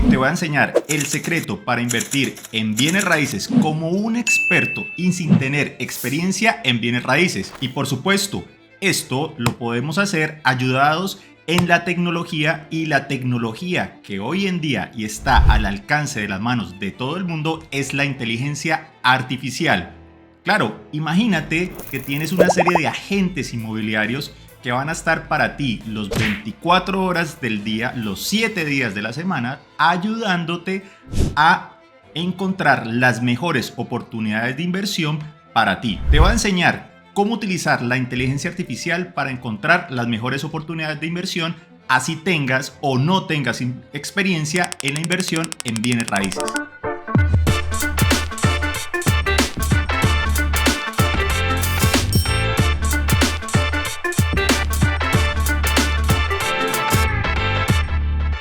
te voy a enseñar el secreto para invertir en bienes raíces como un experto y sin tener experiencia en bienes raíces. Y por supuesto, esto lo podemos hacer ayudados en la tecnología, y la tecnología que hoy en día y está al alcance de las manos de todo el mundo es la inteligencia artificial. Claro, imagínate que tienes una serie de agentes inmobiliarios que van a estar para ti los 24 horas del día, los 7 días de la semana, ayudándote a encontrar las mejores oportunidades de inversión para ti. Te voy a enseñar cómo utilizar la inteligencia artificial para encontrar las mejores oportunidades de inversión, así tengas o no tengas experiencia en la inversión en bienes raíces.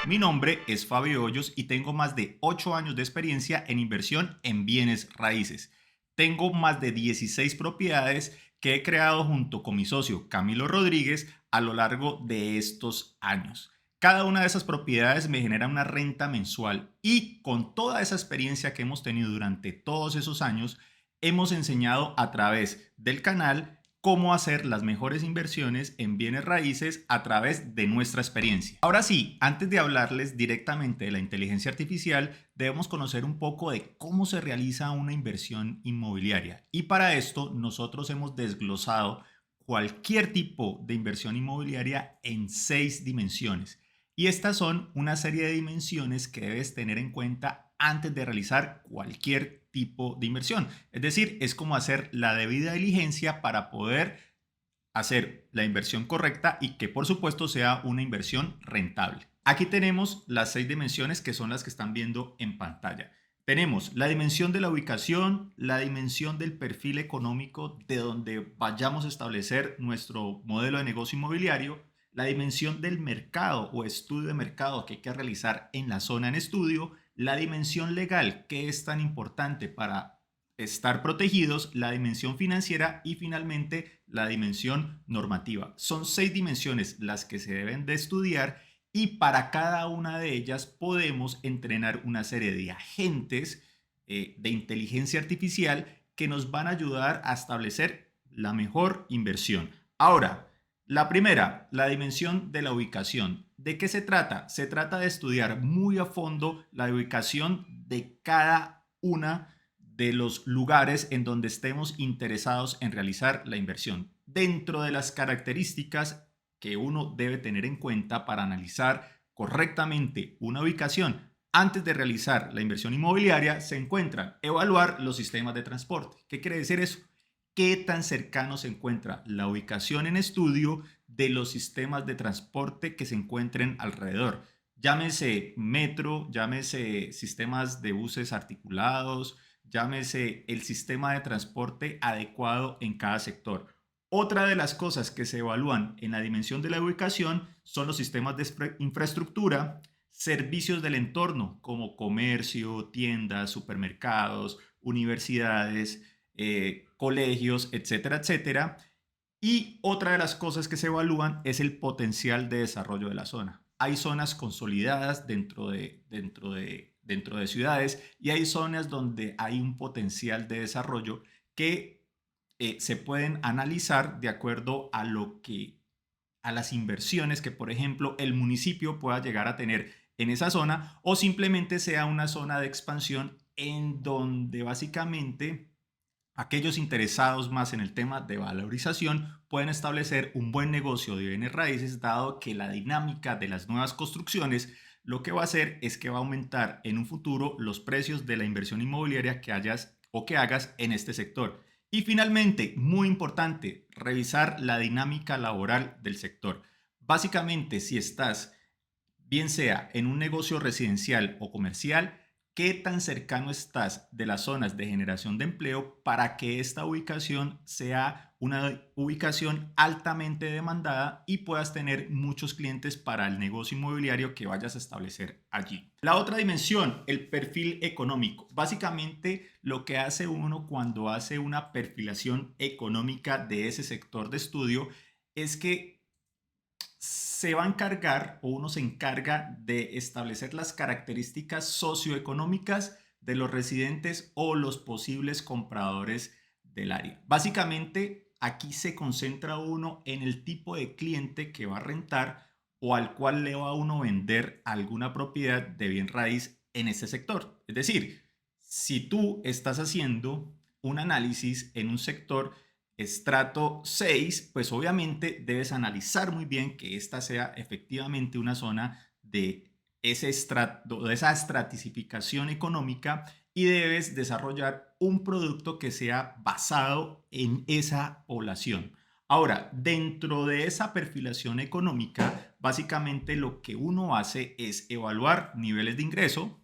Mi nombre es Fabio Hoyos y tengo más de 8 años de experiencia en inversión en bienes raíces. Tengo más de 16 propiedades que he creado junto con mi socio Camilo Rodríguez a lo largo de estos años. Cada una de esas propiedades me genera una renta mensual, y con toda esa experiencia que hemos tenido durante todos esos años, hemos enseñado a través del canal cómo hacer las mejores inversiones en bienes raíces a través de nuestra experiencia. Ahora sí, antes de hablarles directamente de la inteligencia artificial, debemos conocer un poco de cómo se realiza una inversión inmobiliaria. Y para esto nosotros hemos desglosado cualquier tipo de inversión inmobiliaria en 6 dimensiones. Y estas son una serie de dimensiones que debes tener en cuenta antes de realizar cualquier tipo de inversión. Es decir, es como hacer la debida diligencia para poder hacer la inversión correcta y que por supuesto sea una inversión rentable. Aquí tenemos las 6 dimensiones que son las que están viendo en pantalla. Tenemos la dimensión de la ubicación, la dimensión del perfil económico de donde vayamos a establecer nuestro modelo de negocio inmobiliario, la dimensión del mercado o estudio de mercado que hay que realizar en la zona en estudio, la dimensión legal, que es tan importante para estar protegidos, la dimensión financiera y finalmente la dimensión normativa. Son 6 dimensiones las que se deben de estudiar, y para cada una de ellas podemos entrenar una serie de agentes de inteligencia artificial que nos van a ayudar a establecer la mejor inversión. Ahora, la primera, la dimensión de la ubicación. ¿De qué se trata? Se trata de estudiar muy a fondo la ubicación de cada una de los lugares en donde estemos interesados en realizar la inversión. Dentro de las características que uno debe tener en cuenta para analizar correctamente una ubicación antes de realizar la inversión inmobiliaria se encuentran evaluar los sistemas de transporte. ¿Qué quiere decir eso? ¿Qué tan cercano se encuentra la ubicación en estudio de los sistemas de transporte que se encuentren alrededor? Llámese metro, llámese sistemas de buses articulados, llámese el sistema de transporte adecuado en cada sector. Otra de las cosas que se evalúan en la dimensión de la ubicación son los sistemas de infraestructura, servicios del entorno como comercio, tiendas, supermercados, universidades, colegios, etcétera, etcétera. Y otra de las cosas que se evalúan es el potencial de desarrollo de la zona. Hay zonas consolidadas dentro de ciudades, y hay zonas donde hay un potencial de desarrollo que se pueden analizar de acuerdo a las inversiones que, por ejemplo, el municipio pueda llegar a tener en esa zona, o simplemente sea una zona de expansión en donde básicamente aquellos interesados más en el tema de valorización pueden establecer un buen negocio de bienes raíces, dado que la dinámica de las nuevas construcciones lo que va a hacer es que va a aumentar en un futuro los precios de la inversión inmobiliaria que hayas o que hagas en este sector. Y finalmente, muy importante, revisar la dinámica laboral del sector. Básicamente, si estás bien sea en un negocio residencial o comercial, qué tan cercano estás de las zonas de generación de empleo para que esta ubicación sea una ubicación altamente demandada y puedas tener muchos clientes para el negocio inmobiliario que vayas a establecer allí. La otra dimensión, el perfil económico. Básicamente lo que hace uno cuando hace una perfilación económica de ese sector de estudio es que se va a encargar o uno se encarga de establecer las características socioeconómicas de los residentes o los posibles compradores del área. Básicamente, aquí se concentra uno en el tipo de cliente que va a rentar o al cual le va a uno vender alguna propiedad de bien raíz en este sector. Es decir, si tú estás haciendo un análisis en un sector estrato 6, pues obviamente debes analizar muy bien que esta sea efectivamente una zona de ese estrato, de esa estratificación económica, y debes desarrollar un producto que sea basado en esa población. Ahora, dentro de esa perfilación económica, básicamente lo que uno hace es evaluar niveles de ingreso,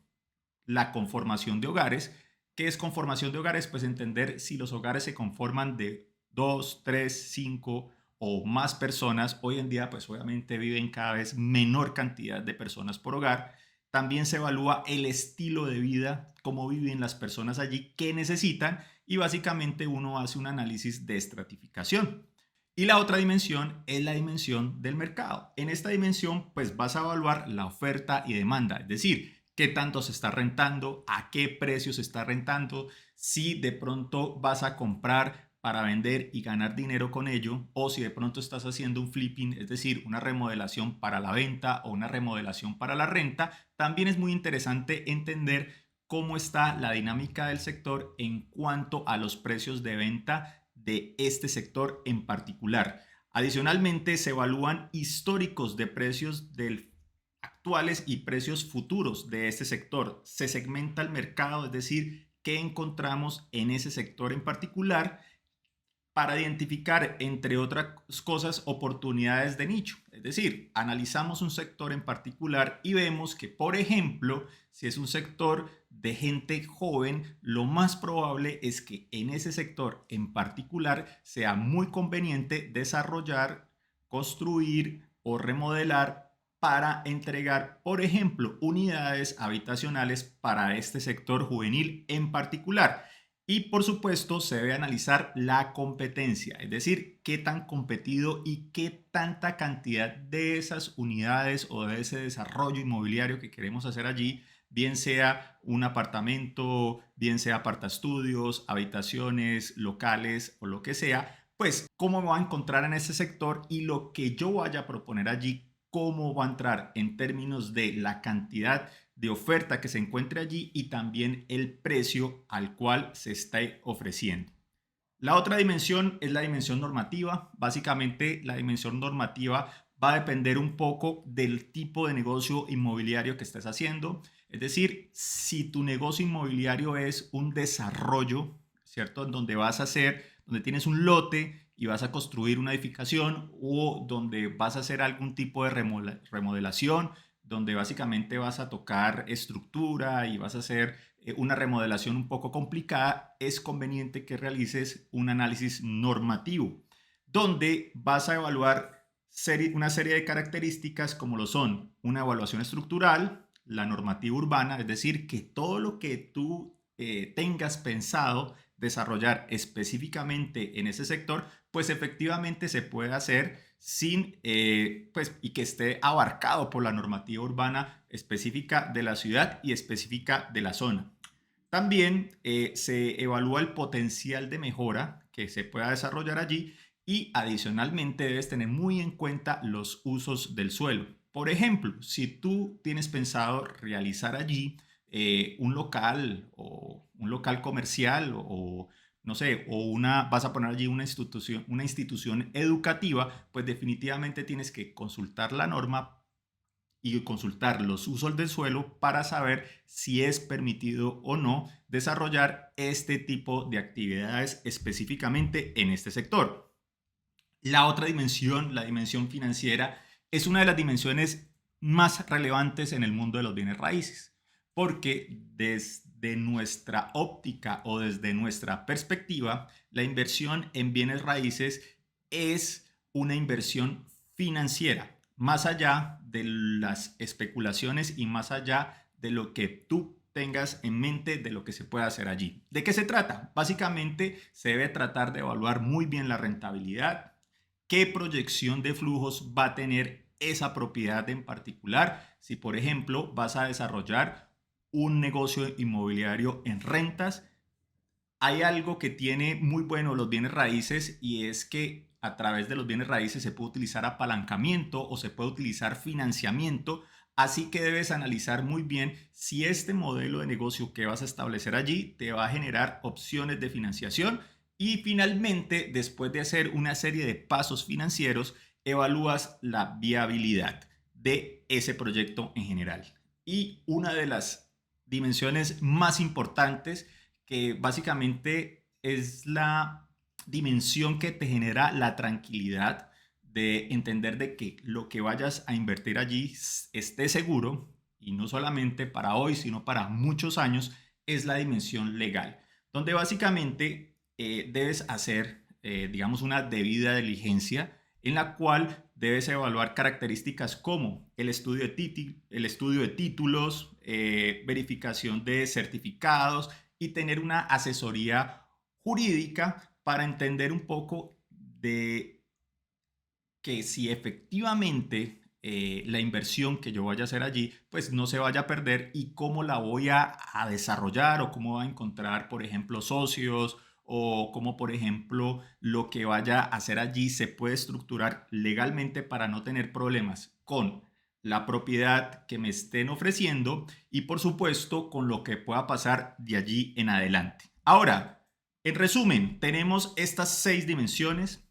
la conformación de hogares. ¿Qué es conformación de hogares? Pues entender si los hogares se conforman de 2, 3, 5 o más personas. Hoy en día, pues obviamente viven cada vez menor cantidad de personas por hogar. También se evalúa el estilo de vida, cómo viven las personas allí, qué necesitan, y básicamente uno hace un análisis de estratificación. Y la otra dimensión es la dimensión del mercado. En esta dimensión, pues vas a evaluar la oferta y demanda, es decir, qué tanto se está rentando, a qué precio se está rentando, si de pronto vas a comprar para vender y ganar dinero con ello, o si de pronto estás haciendo un flipping, es decir, una remodelación para la venta o una remodelación para la renta. También es muy interesante entender cómo está la dinámica del sector en cuanto a los precios de venta de este sector en particular. Adicionalmente, se evalúan históricos de precios del actuales y precios futuros de este sector. Se segmenta el mercado, es decir, qué encontramos en ese sector en particular, para identificar, entre otras cosas, oportunidades de nicho. Es decir, analizamos un sector en particular y vemos que, por ejemplo, si es un sector de gente joven, lo más probable es que en ese sector en particular sea muy conveniente desarrollar, construir o remodelar para entregar, por ejemplo, unidades habitacionales para este sector juvenil en particular. Y por supuesto se debe analizar la competencia, es decir, qué tan competido y qué tanta cantidad de esas unidades o de ese desarrollo inmobiliario que queremos hacer allí, bien sea un apartamento, bien sea apartaestudios, habitaciones, locales o lo que sea, pues cómo me va a encontrar en ese sector, y lo que yo vaya a proponer allí, cómo va a entrar en términos de la cantidad de oferta que se encuentre allí y también el precio al cual se está ofreciendo. La otra dimensión es la dimensión normativa. Básicamente, la dimensión normativa va a depender un poco del tipo de negocio inmobiliario que estés haciendo. Es decir, si tu negocio inmobiliario es un desarrollo, ¿cierto? Donde vas a hacer, donde tienes un lote y vas a construir una edificación, o donde vas a hacer algún tipo de remodelación, donde básicamente vas a tocar estructura y vas a hacer una remodelación un poco complicada, es conveniente que realices un análisis normativo, donde vas a evaluar una serie de características como lo son una evaluación estructural, la normativa urbana, es decir, que todo lo que tú tengas pensado desarrollar específicamente en ese sector, pues efectivamente se puede hacer sin, pues, y que esté abarcado por la normativa urbana específica de la ciudad y específica de la zona. También se evalúa el potencial de mejora que se pueda desarrollar allí, y adicionalmente debes tener muy en cuenta los usos del suelo. Por ejemplo, si tú tienes pensado realizar allí un local comercial o no sé, o vas a poner allí una institución educativa, pues definitivamente tienes que consultar la norma y consultar los usos del suelo para saber si es permitido o no desarrollar este tipo de actividades específicamente en este sector. La otra dimensión, la dimensión financiera, es una de las dimensiones más relevantes en el mundo de los bienes raíces, porque desde nuestra óptica o desde nuestra perspectiva, la inversión en bienes raíces es una inversión financiera, más allá de las especulaciones y más allá de lo que tú tengas en mente de lo que se puede hacer allí. ¿De qué se trata? Básicamente se debe tratar de evaluar muy bien la rentabilidad, qué proyección de flujos va a tener esa propiedad en particular. Si, por ejemplo, vas a desarrollar un negocio inmobiliario en rentas, hay algo que tiene muy bueno los bienes raíces y es que a través de los bienes raíces se puede utilizar apalancamiento o se puede utilizar financiamiento. Así que debes analizar muy bien si este modelo de negocio que vas a establecer allí te va a generar opciones de financiación y finalmente, después de hacer una serie de pasos financieros, evalúas la viabilidad de ese proyecto en general. Y una de las dimensiones más importantes que básicamente es la dimensión que te genera la tranquilidad de entender de que lo que vayas a invertir allí esté seguro y no solamente para hoy, sino para muchos años, es la dimensión legal, donde básicamente debes hacer, digamos, una debida diligencia en la cual debes evaluar características como el estudio de títulos, verificación de certificados, y tener una asesoría jurídica para entender un poco de que si efectivamente la inversión que yo vaya a hacer allí, pues no se vaya a perder y cómo la voy a desarrollar o cómo va a encontrar, por ejemplo, socios o cómo, por ejemplo, lo que vaya a hacer allí se puede estructurar legalmente para no tener problemas con la propiedad que me estén ofreciendo y, por supuesto, con lo que pueda pasar de allí en adelante. Ahora, en resumen, tenemos estas 6 dimensiones: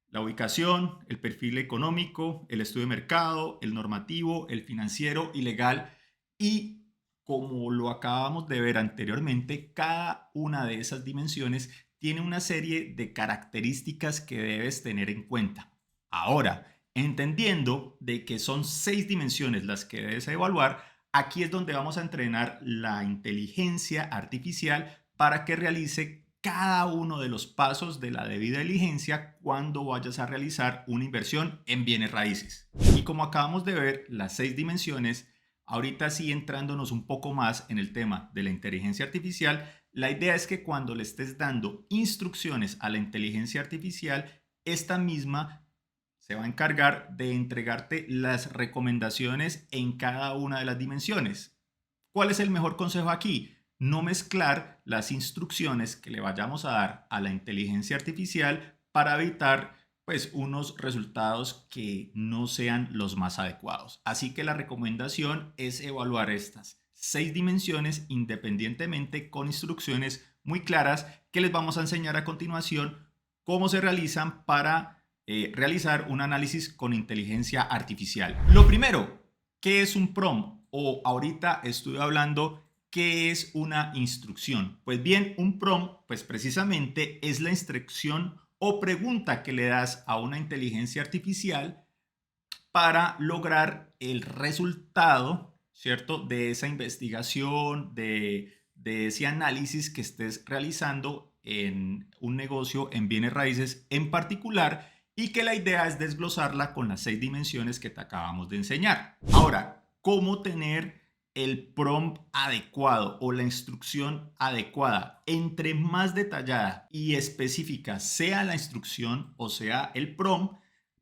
la ubicación, el perfil económico, el estudio de mercado, el normativo, el financiero y legal. Y como lo acabamos de ver anteriormente, cada una de esas dimensiones tiene una serie de características que debes tener en cuenta. Ahora, entendiendo de que son 6 dimensiones las que debes evaluar, aquí es donde vamos a entrenar la inteligencia artificial para que realice cada uno de los pasos de la debida diligencia cuando vayas a realizar una inversión en bienes raíces. Y como acabamos de ver las 6 dimensiones, ahorita sí entrándonos un poco más en el tema de la inteligencia artificial, la idea es que cuando le estés dando instrucciones a la inteligencia artificial, esta misma se va a encargar de entregarte las recomendaciones en cada una de las dimensiones. ¿Cuál es el mejor consejo aquí? No mezclar las instrucciones que le vayamos a dar a la inteligencia artificial para evitar pues unos resultados que no sean los más adecuados. Así que la recomendación es evaluar estas 6 dimensiones independientemente con instrucciones muy claras que les vamos a enseñar a continuación cómo se realizan para realizar un análisis con inteligencia artificial. Lo primero, ¿qué es un prompt? O ahorita estoy hablando, ¿qué es una instrucción? Pues bien, un prompt, pues precisamente es la instrucción o pregunta que le das a una inteligencia artificial para lograr el resultado, ¿cierto? De esa investigación, de ese análisis que estés realizando en un negocio en bienes raíces en particular y que la idea es desglosarla con las 6 dimensiones que te acabamos de enseñar. Ahora, ¿cómo tener el prompt adecuado o la instrucción adecuada? Entre más detallada y específica sea la instrucción o sea el prompt,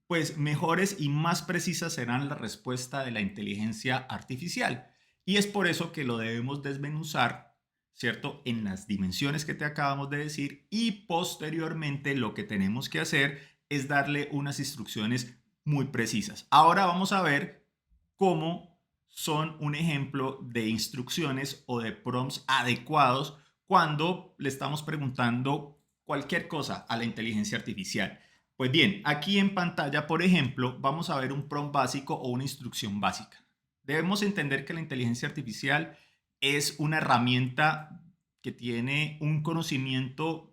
pues mejores y más precisas serán la respuesta de la inteligencia artificial. Y es por eso que lo debemos desmenuzar, ¿cierto? En las dimensiones que te acabamos de decir y posteriormente lo que tenemos que hacer es darle unas instrucciones muy precisas. Ahora vamos a ver cómo son un ejemplo de instrucciones o de prompts adecuados cuando le estamos preguntando cualquier cosa a la inteligencia artificial. Pues bien, aquí en pantalla, por ejemplo, vamos a ver un prompt básico o una instrucción básica. Debemos entender que la inteligencia artificial es una herramienta que tiene un conocimiento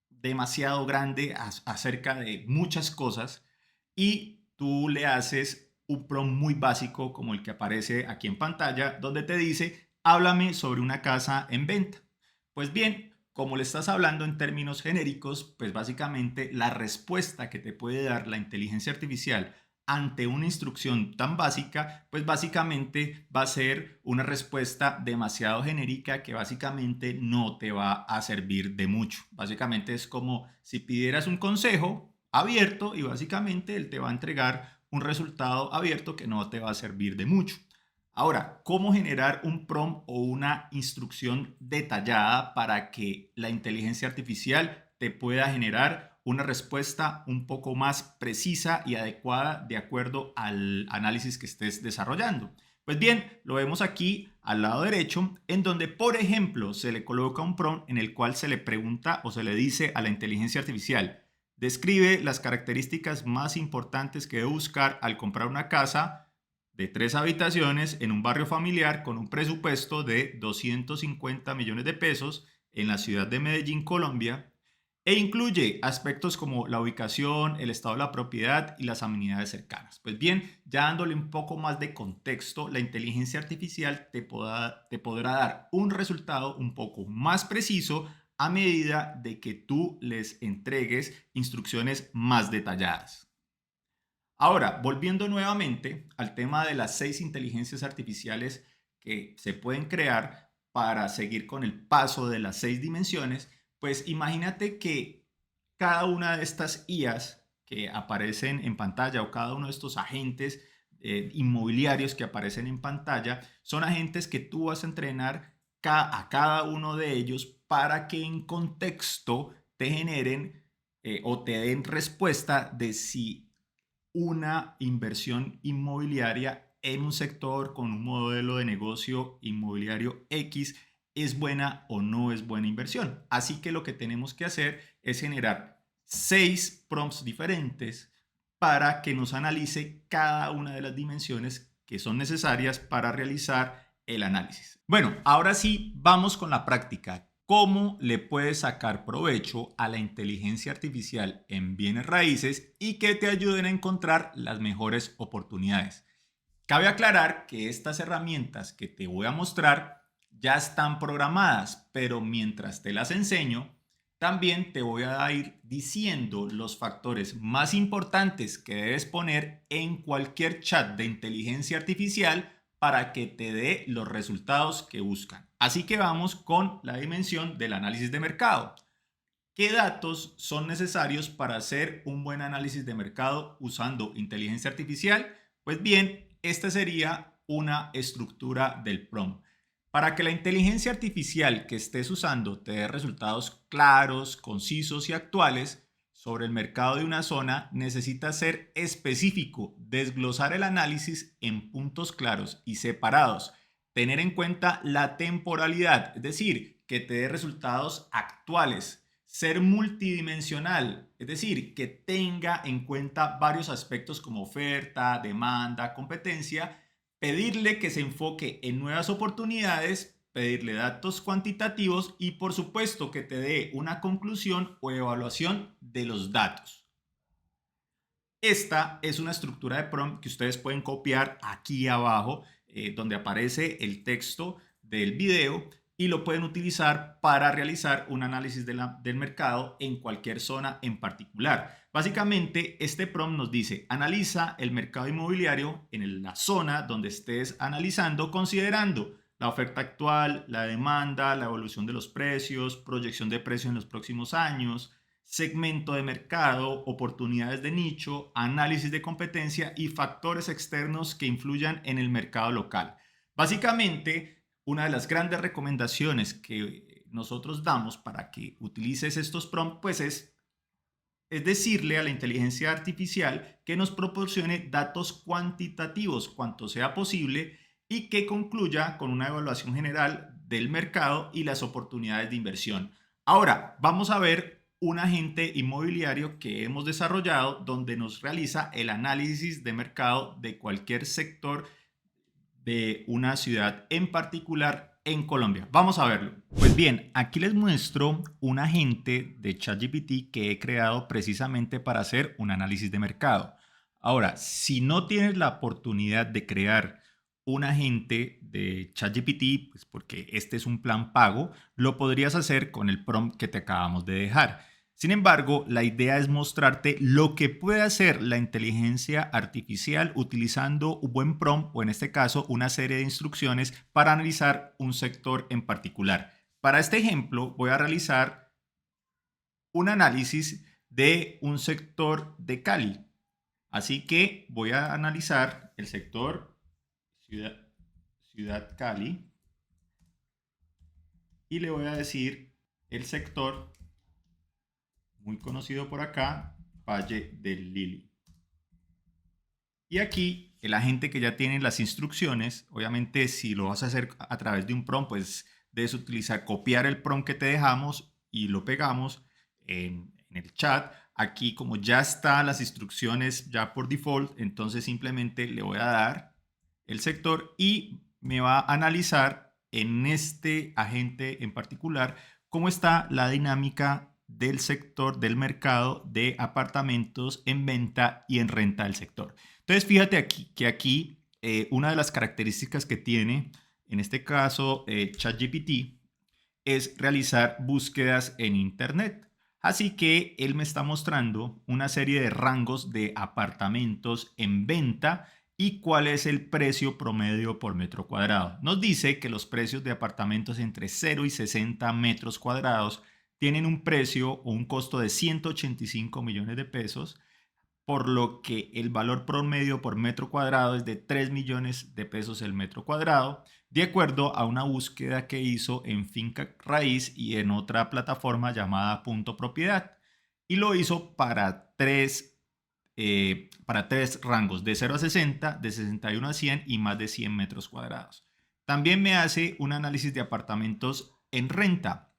demasiado grande acerca de muchas cosas y tú le haces un prompt muy básico como el que aparece aquí en pantalla, donde te dice, háblame sobre una casa en venta. Pues bien, como le estás hablando en términos genéricos, pues básicamente la respuesta que te puede dar la inteligencia artificial ante una instrucción tan básica, pues básicamente va a ser una respuesta demasiado genérica que básicamente no te va a servir de mucho. Básicamente es como si pidieras un consejo abierto y básicamente él te va a entregar un resultado abierto que no te va a servir de mucho. Ahora, ¿cómo generar un prompt o una instrucción detallada para que la inteligencia artificial te pueda generar una respuesta un poco más precisa y adecuada de acuerdo al análisis que estés desarrollando? Pues bien, lo vemos aquí al lado derecho, en donde, por ejemplo, se le coloca un prompt en el cual se le pregunta o se le dice a la inteligencia artificial: describe las características más importantes que debe buscar al comprar una casa de 3 habitaciones en un barrio familiar con un presupuesto de 250 millones de pesos en la ciudad de Medellín, Colombia, e incluye aspectos como la ubicación, el estado de la propiedad y las amenidades cercanas. Pues bien, ya dándole un poco más de contexto, la inteligencia artificial te podrá dar un resultado un poco más preciso a medida de que tú les entregues instrucciones más detalladas. Ahora, volviendo nuevamente al tema de las 6 inteligencias artificiales que se pueden crear para seguir con el paso de las 6 dimensiones, pues imagínate que cada una de estas IAs que aparecen en pantalla o cada uno de estos agentes inmobiliarios que aparecen en pantalla son agentes que tú vas a entrenar a cada uno de ellos para que en contexto te generen o te den respuesta de si una inversión inmobiliaria en un sector con un modelo de negocio inmobiliario X es buena o no es buena inversión. Así que lo que tenemos que hacer es generar 6 prompts diferentes para que nos analice cada una de las dimensiones que son necesarias para realizar el análisis. Bueno, ahora sí, vamos con la práctica. ¿Cómo le puedes sacar provecho a la inteligencia artificial en bienes raíces y que te ayuden a encontrar las mejores oportunidades? Cabe aclarar que estas herramientas que te voy a mostrar ya están programadas, pero mientras te las enseño, también te voy a ir diciendo los factores más importantes que debes poner en cualquier chat de inteligencia artificial para que te dé los resultados que buscan. Así que vamos con la dimensión del análisis de mercado. ¿Qué datos son necesarios para hacer un buen análisis de mercado usando inteligencia artificial? Pues bien, esta sería una estructura del prompt. Para que la inteligencia artificial que estés usando te dé resultados claros, concisos y actuales sobre el mercado de una zona, necesita ser específico, desglosar el análisis en puntos claros y separados, tener en cuenta la temporalidad, es decir, que te dé resultados actuales, ser multidimensional, es decir, que tenga en cuenta varios aspectos como oferta, demanda, competencia, pedirle que se enfoque en nuevas oportunidades, pedirle datos cuantitativos y por supuesto que te dé una conclusión o evaluación de los datos. Esta es una estructura de prompt que ustedes pueden copiar aquí abajo, donde aparece el texto del video y lo pueden utilizar para realizar un análisis del mercado en cualquier zona en particular. Básicamente, este prompt nos dice: analiza el mercado inmobiliario en la zona donde estés analizando, considerando la oferta actual, la demanda, la evolución de los precios, proyección de precios en los próximos años, segmento de mercado, oportunidades de nicho, análisis de competencia y factores externos que influyan en el mercado local. Básicamente, una de las grandes recomendaciones que nosotros damos para que utilices estos prompts, pues es decirle a la inteligencia artificial que nos proporcione datos cuantitativos cuanto sea posible y que concluya con una evaluación general del mercado y las oportunidades de inversión. Ahora, vamos a ver un agente inmobiliario que hemos desarrollado donde nos realiza el análisis de mercado de cualquier sector de una ciudad en particular en Colombia. Vamos a verlo. Pues bien, aquí les muestro un agente de ChatGPT que he creado precisamente para hacer un análisis de mercado. Ahora, si no tienes la oportunidad de crear un agente de ChatGPT, pues porque este es un plan pago, lo podrías hacer con el prompt que te acabamos de dejar. Sin embargo, la idea es mostrarte lo que puede hacer la inteligencia artificial utilizando un buen prompt o en este caso una serie de instrucciones para analizar un sector en particular. Para este ejemplo voy a realizar un análisis de un sector de Cali. Así que voy a analizar el sector Ciudad Cali y le voy a decir el sector muy conocido por acá, Valle del Lili. Y aquí el agente que ya tiene las instrucciones, obviamente si lo vas a hacer a través de un prompt, pues debes utilizar, copiar el prompt que te dejamos y lo pegamos en el chat. Aquí como ya están las instrucciones ya por default, entonces simplemente le voy a dar el sector y me va a analizar en este agente en particular cómo está la dinámica del sector del mercado de apartamentos en venta y en renta del sector. Entonces, fíjate aquí que aquí una de las características que tiene, en este caso, ChatGPT, es realizar búsquedas en Internet. Así que él me está mostrando una serie de rangos de apartamentos en venta y cuál es el precio promedio por metro cuadrado. Nos dice que los precios de apartamentos entre 0 y 60 metros cuadrados tienen un precio o un costo de 185 millones de pesos, por lo que el valor promedio por metro cuadrado es de 3 millones de pesos el metro cuadrado, de acuerdo a una búsqueda que hizo en Finca Raíz y en otra plataforma llamada Punto Propiedad. Y lo hizo para tres rangos, de 0 a 60, de 61 a 100 y más de 100 metros cuadrados. También me hace un análisis de apartamentos en renta.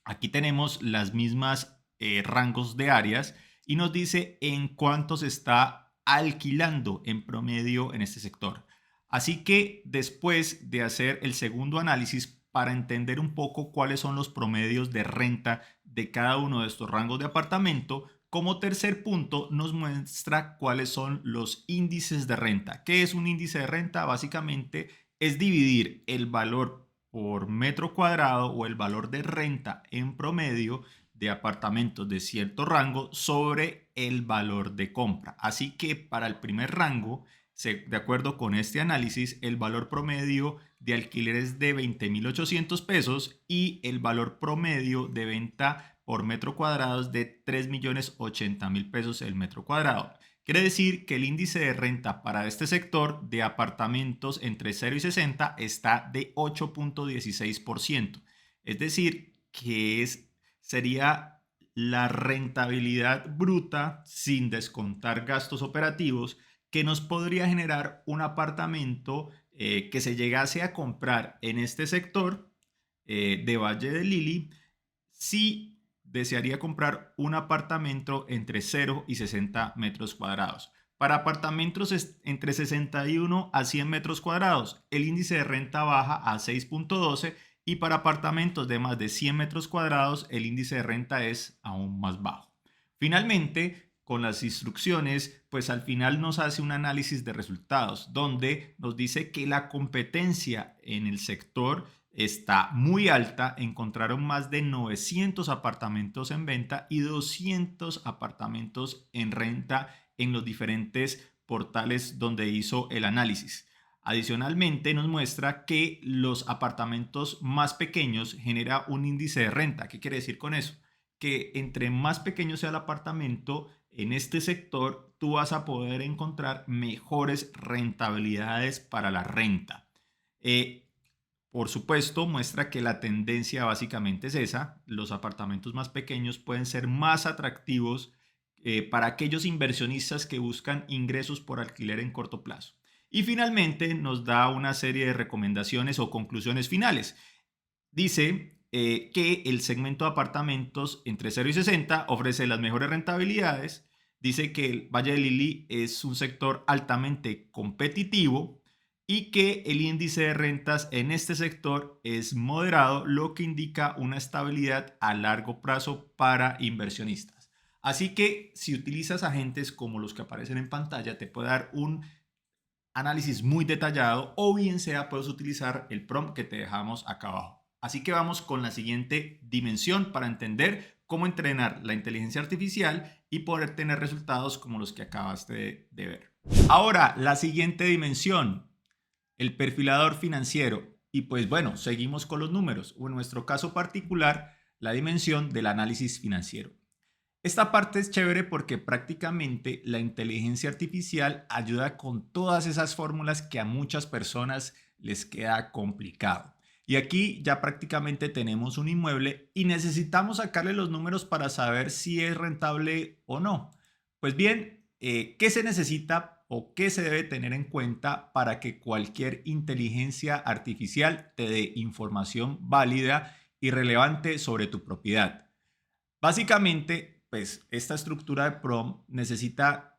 Aquí tenemos las mismas rangos de áreas y nos dice en cuánto se está alquilando en promedio en este sector. Así que después de hacer el segundo análisis para entender un poco cuáles son los promedios de renta de cada uno de estos rangos de apartamento, como tercer punto nos muestra cuáles son los índices de renta. ¿Qué es un índice de renta? Básicamente es dividir el valor por metro cuadrado o el valor de renta en promedio de apartamentos de cierto rango sobre el valor de compra. Así que para el primer rango, de acuerdo con este análisis, el valor promedio de alquiler es de 20.800 pesos y el valor promedio de venta por metro cuadrado es de 3.080.000 pesos el metro cuadrado. Quiere decir que el índice de renta para este sector de apartamentos entre 0 y 60 está de 8.16%. Es decir, que sería la rentabilidad bruta sin descontar gastos operativos que nos podría generar un apartamento que se llegase a comprar en este sector de Valle del Lili si desearía comprar un apartamento entre 0 y 60 metros cuadrados. Para apartamentos entre 61 a 100 metros cuadrados, el índice de renta baja a 6.12 y para apartamentos de más de 100 metros cuadrados, el índice de renta es aún más bajo. Finalmente, con las instrucciones, pues al final nos hace un análisis de resultados donde nos dice que la competencia en el sector está muy alta. Encontraron más de 900 apartamentos en venta y 200 apartamentos en renta en los diferentes portales donde hizo el análisis. Adicionalmente nos muestra que los apartamentos más pequeños genera un índice de renta. ¿Qué quiere decir con eso? Que entre más pequeño sea el apartamento en este sector, tú vas a poder encontrar mejores rentabilidades para la renta. Por supuesto, muestra que la tendencia básicamente es esa. Los apartamentos más pequeños pueden ser más atractivos para aquellos inversionistas que buscan ingresos por alquiler en corto plazo. Y finalmente nos da una serie de recomendaciones o conclusiones finales. Dice que el segmento de apartamentos entre 0 y 60 ofrece las mejores rentabilidades. Dice que el Valle del Lili es un sector altamente competitivo y que el índice de rentas en este sector es moderado, lo que indica una estabilidad a largo plazo para inversionistas. Así que si utilizas agentes como los que aparecen en pantalla, te puede dar un análisis muy detallado o bien sea puedes utilizar el prompt que te dejamos acá abajo. Así que vamos con la siguiente dimensión para entender cómo entrenar la inteligencia artificial y poder tener resultados como los que acabaste de ver. Ahora, la siguiente dimensión, el perfilador financiero. Y pues bueno, seguimos con los números o en nuestro caso particular, la dimensión del análisis financiero. Esta parte es chévere porque prácticamente la inteligencia artificial ayuda con todas esas fórmulas que a muchas personas les queda complicado. Y aquí ya prácticamente tenemos un inmueble y necesitamos sacarle los números para saber si es rentable o no. Pues bien, ¿qué se necesita o qué se debe tener en cuenta para que cualquier inteligencia artificial te dé información válida y relevante sobre tu propiedad? Básicamente, pues esta estructura de prompt necesita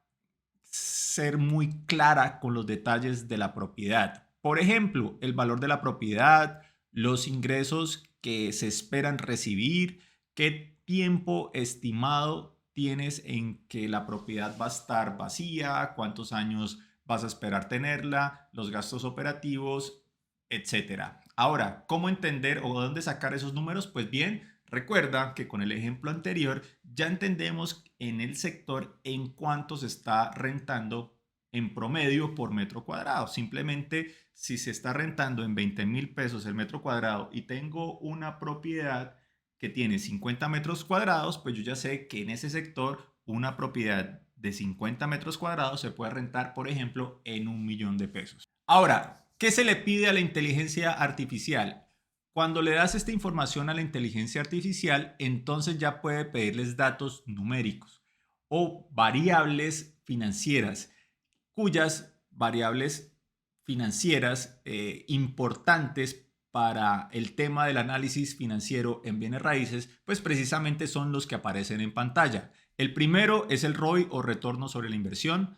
ser muy clara con los detalles de la propiedad. Por ejemplo, el valor de la propiedad, los ingresos que se esperan recibir, qué tiempo estimado tienes en que la propiedad va a estar vacía, cuántos años vas a esperar tenerla, los gastos operativos, etcétera. Ahora, ¿cómo entender o dónde sacar esos números? Pues bien, recuerda que con el ejemplo anterior ya entendemos en el sector en cuánto se está rentando en promedio por metro cuadrado. Simplemente si se está rentando en 20.000 pesos el metro cuadrado y tengo una propiedad que tiene 50 metros cuadrados, pues yo ya sé que en ese sector una propiedad de 50 metros cuadrados se puede rentar, por ejemplo, en 1.000.000 de pesos. Ahora, ¿qué se le pide a la inteligencia artificial? Cuando le das esta información a la inteligencia artificial, entonces ya puede pedirles datos numéricos o variables financieras, cuyas variables financieras importantes para el tema del análisis financiero en bienes raíces, pues precisamente son los que aparecen en pantalla. El primero es el ROI o retorno sobre la inversión.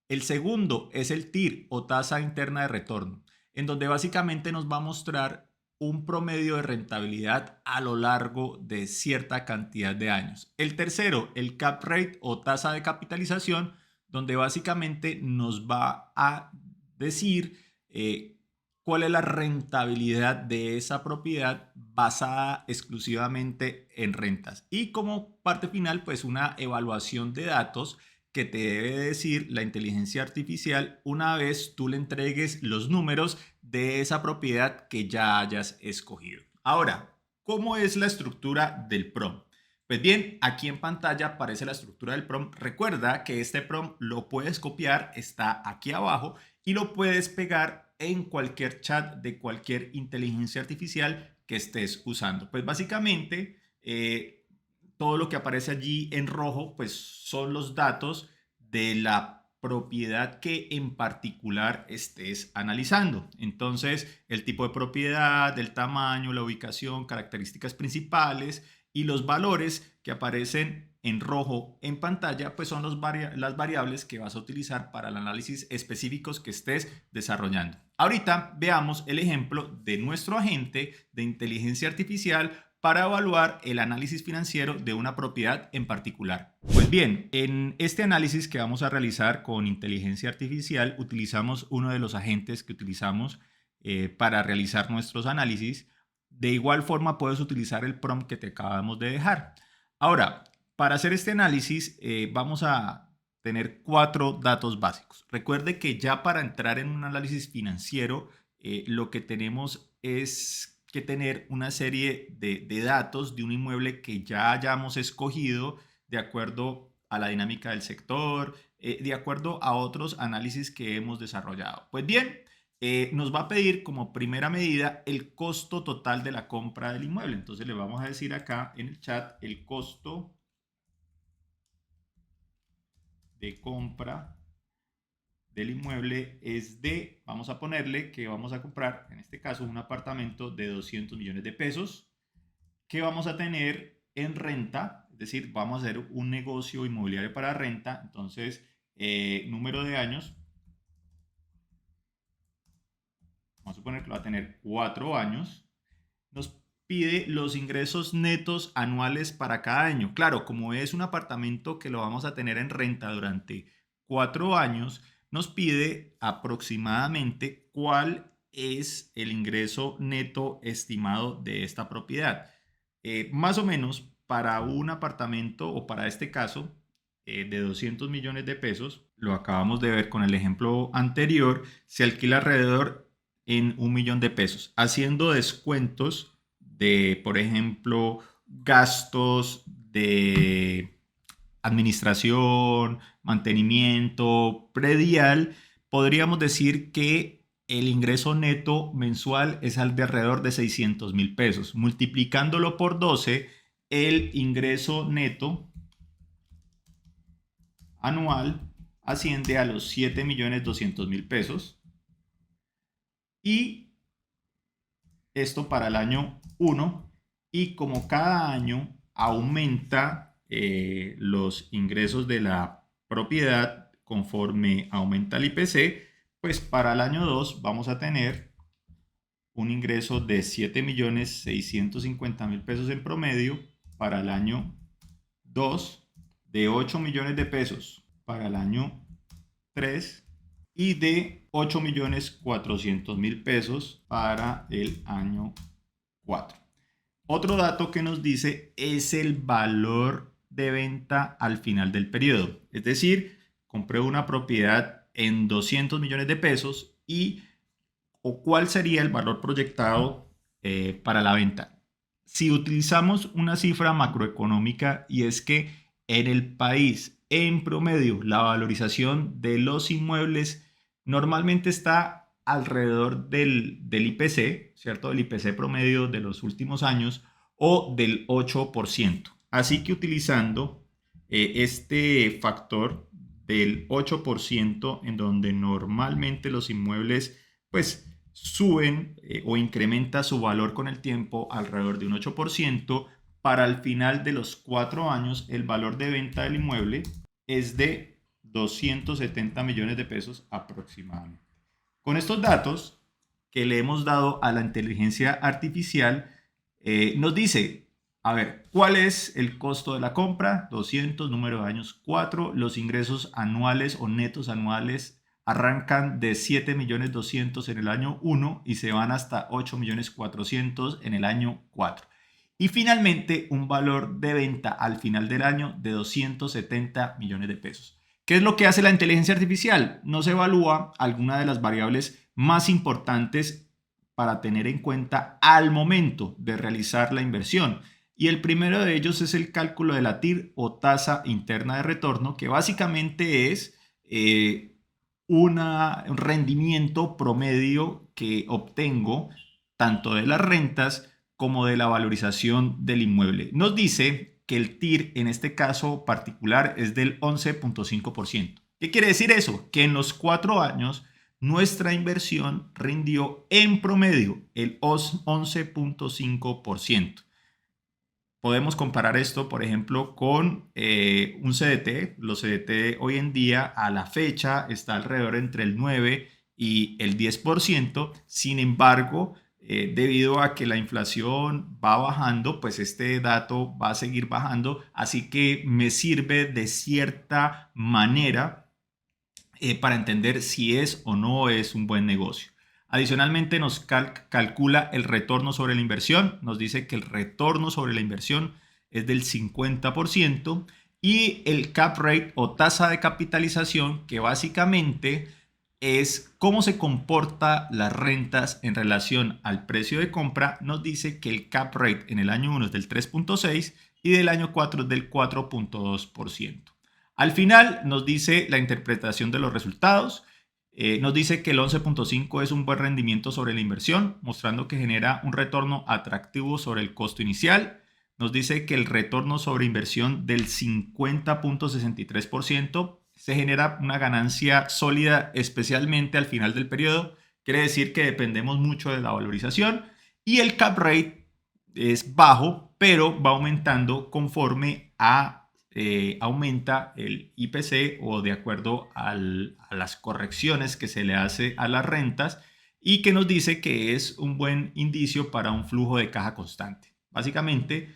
El segundo es el TIR o tasa interna de retorno, en donde básicamente nos va a mostrar un promedio de rentabilidad a lo largo de cierta cantidad de años. El tercero, el cap rate o tasa de capitalización, donde básicamente nos va a decir cuál es la rentabilidad de esa propiedad basada exclusivamente en rentas. Y como parte final, pues una evaluación de datos que te debe decir la inteligencia artificial una vez tú le entregues los números de esa propiedad que ya hayas escogido. Ahora, ¿cómo es la estructura del prompt? Pues bien, aquí en pantalla aparece la estructura del prompt. Recuerda que este prompt lo puedes copiar, está aquí abajo y lo puedes pegar en cualquier chat de cualquier inteligencia artificial que estés usando. Pues básicamente todo lo que aparece allí en rojo pues son los datos de la propiedad que en particular estés analizando. Entonces, el tipo de propiedad, el tamaño, la ubicación, características principales y los valores que aparecen en rojo en pantalla, pues son las variables que vas a utilizar para el análisis específicos que estés desarrollando. Ahorita veamos el ejemplo de nuestro agente de inteligencia artificial para evaluar el análisis financiero de una propiedad en particular. Pues bien, en este análisis que vamos a realizar con inteligencia artificial utilizamos uno de los agentes que utilizamos para realizar nuestros análisis. De igual forma puedes utilizar el prompt que te acabamos de dejar. Ahora, para hacer este análisis vamos a tener 4 datos básicos. Recuerde que ya para entrar en un análisis financiero lo que tenemos es que tener una serie de datos de un inmueble que ya hayamos escogido de acuerdo a la dinámica del sector, de acuerdo a otros análisis que hemos desarrollado. Pues bien, nos va a pedir como primera medida el costo total de la compra del inmueble. Entonces le vamos a decir acá en el chat el costo de compra del inmueble es de, vamos a ponerle que vamos a comprar, en este caso, un apartamento de 200 millones de pesos que vamos a tener en renta, es decir, vamos a hacer un negocio inmobiliario para renta, entonces, número de años, vamos a suponer que va a tener 4 años, nos pide los ingresos netos anuales para cada año. Claro, como es un apartamento que lo vamos a tener en renta durante 4 años, nos pide aproximadamente cuál es el ingreso neto estimado de esta propiedad. Más o menos para un apartamento o para este caso de 200 millones de pesos, lo acabamos de ver con el ejemplo anterior, se alquila alrededor en 1.000.000 de pesos, haciendo descuentos de, por ejemplo, gastos de administración, mantenimiento, predial, podríamos decir que el ingreso neto mensual es de alrededor de 600.000 pesos. Multiplicándolo por 12, el ingreso neto anual asciende a los 7.200.000 pesos. Y esto para el año 1. Y como cada año aumenta los ingresos de la propiedad conforme aumenta el IPC, pues para el año 2 vamos a tener un ingreso de 7.650.000 pesos en promedio, para el año 2 de 8 millones de pesos para el año 3 y de 8.400.000 pesos para el año 4. Otro dato que nos dice es el valor de venta al final del periodo. Es decir, compré una propiedad en 200 millones de pesos o cuál sería el valor proyectado para la venta. Si utilizamos una cifra macroeconómica, y es que en el país, en promedio, la valorización de los inmuebles normalmente está alrededor del IPC, ¿cierto? Del IPC promedio de los últimos años, o del 8%. Así que utilizando este factor del 8%, en donde normalmente los inmuebles pues suben o incrementa su valor con el tiempo alrededor de un 8%, para el final de los 4 años el valor de venta del inmueble es de 270 millones de pesos aproximadamente. Con estos datos que le hemos dado a la inteligencia artificial, nos dice, a ver, ¿cuál es el costo de la compra? 200, número de años 4, los ingresos anuales o netos anuales arrancan de 7.200.000 en el año 1 y se van hasta 8.400.000 en el año 4. Y finalmente un valor de venta al final del año de 270 millones de pesos. ¿Qué es lo que hace la inteligencia artificial? Nos evalúa alguna de las variables más importantes para tener en cuenta al momento de realizar la inversión. Y el primero de ellos es el cálculo de la TIR o tasa interna de retorno, que básicamente es un rendimiento promedio que obtengo tanto de las rentas como de la valorización del inmueble. Nos dice que el TIR en este caso particular es del 11.5%. ¿Qué quiere decir eso? Que en los 4 años nuestra inversión rindió en promedio el 11.5%. Podemos comparar esto, por ejemplo, con un CDT. Los CDT hoy en día, a la fecha, está alrededor entre el 9 y el 10%. Sin embargo, debido a que la inflación va bajando, pues este dato va a seguir bajando. Así que me sirve de cierta manera para entender si es o no es un buen negocio. Adicionalmente nos calcula el retorno sobre la inversión, nos dice que el retorno sobre la inversión es del 50%, y el cap rate o tasa de capitalización, que básicamente es cómo se comporta las rentas en relación al precio de compra, nos dice que el cap rate en el año 1 es del 3.6 y del año 4 es del 4.2%. Al final nos dice la interpretación de los resultados. Nos dice que el 11.5 es un buen rendimiento sobre la inversión, mostrando que genera un retorno atractivo sobre el costo inicial. Nos dice que el retorno sobre inversión del 50.63% se genera una ganancia sólida, especialmente al final del periodo. Quiere decir que dependemos mucho de la valorización. Y el cap rate es bajo, pero va aumentando conforme aumenta el IPC o de acuerdo a las correcciones que se le hace a las rentas, y que nos dice que es un buen indicio para un flujo de caja constante. Básicamente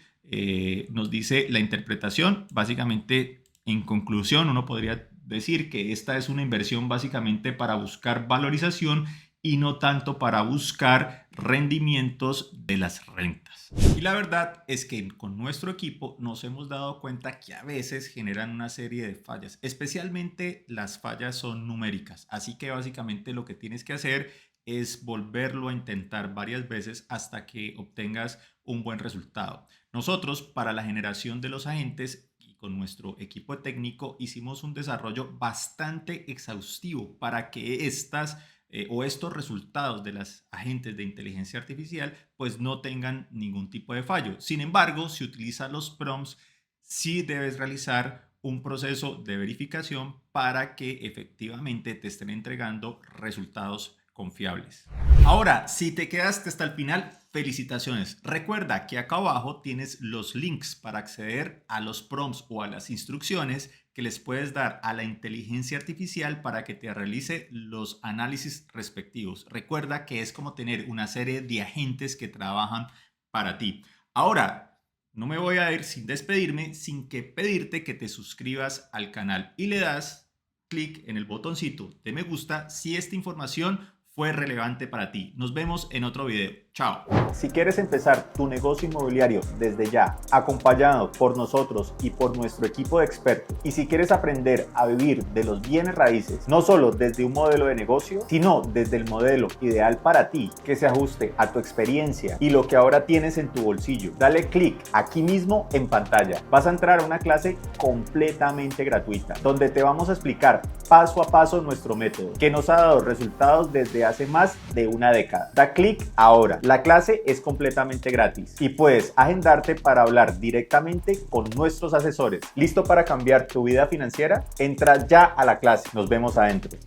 nos dice la interpretación. Básicamente, en conclusión, uno podría decir que esta es una inversión básicamente para buscar valorización y no tanto para buscar rendimientos de las rentas. Y la verdad es que con nuestro equipo nos hemos dado cuenta que a veces generan una serie de fallas, especialmente las fallas son numéricas. Así que básicamente lo que tienes que hacer es volverlo a intentar varias veces hasta que obtengas un buen resultado. Nosotros, para la generación de los agentes, con nuestro equipo técnico hicimos un desarrollo bastante exhaustivo para que estos resultados de las agentes de inteligencia artificial pues no tengan ningún tipo de fallo. Sin embargo, si utilizas los prompts, sí debes realizar un proceso de verificación para que efectivamente te estén entregando resultados confiables. Ahora, si te quedaste hasta el final, felicitaciones. Recuerda que acá abajo tienes los links para acceder a los prompts o a las instrucciones que les puedes dar a la inteligencia artificial para que te realice los análisis respectivos. Recuerda que es como tener una serie de agentes que trabajan para ti. Ahora, no me voy a ir sin despedirme, sin que pedirte que te suscribas al canal y le das clic en el botoncito de me gusta si esta información fue relevante para ti. Nos vemos en otro video. Chao. Si quieres empezar tu negocio inmobiliario desde ya, acompañado por nosotros y por nuestro equipo de expertos, y si quieres aprender a vivir de los bienes raíces, no solo desde un modelo de negocio, sino desde el modelo ideal para ti, que se ajuste a tu experiencia y lo que ahora tienes en tu bolsillo, dale clic aquí mismo en pantalla. Vas a entrar a una clase completamente gratuita, donde te vamos a explicar paso a paso nuestro método, que nos ha dado resultados desde hace más de una década. Da clic ahora. La clase es completamente gratis y puedes agendarte para hablar directamente con nuestros asesores. ¿Listo para cambiar tu vida financiera? Entra ya a la clase. Nos vemos adentro.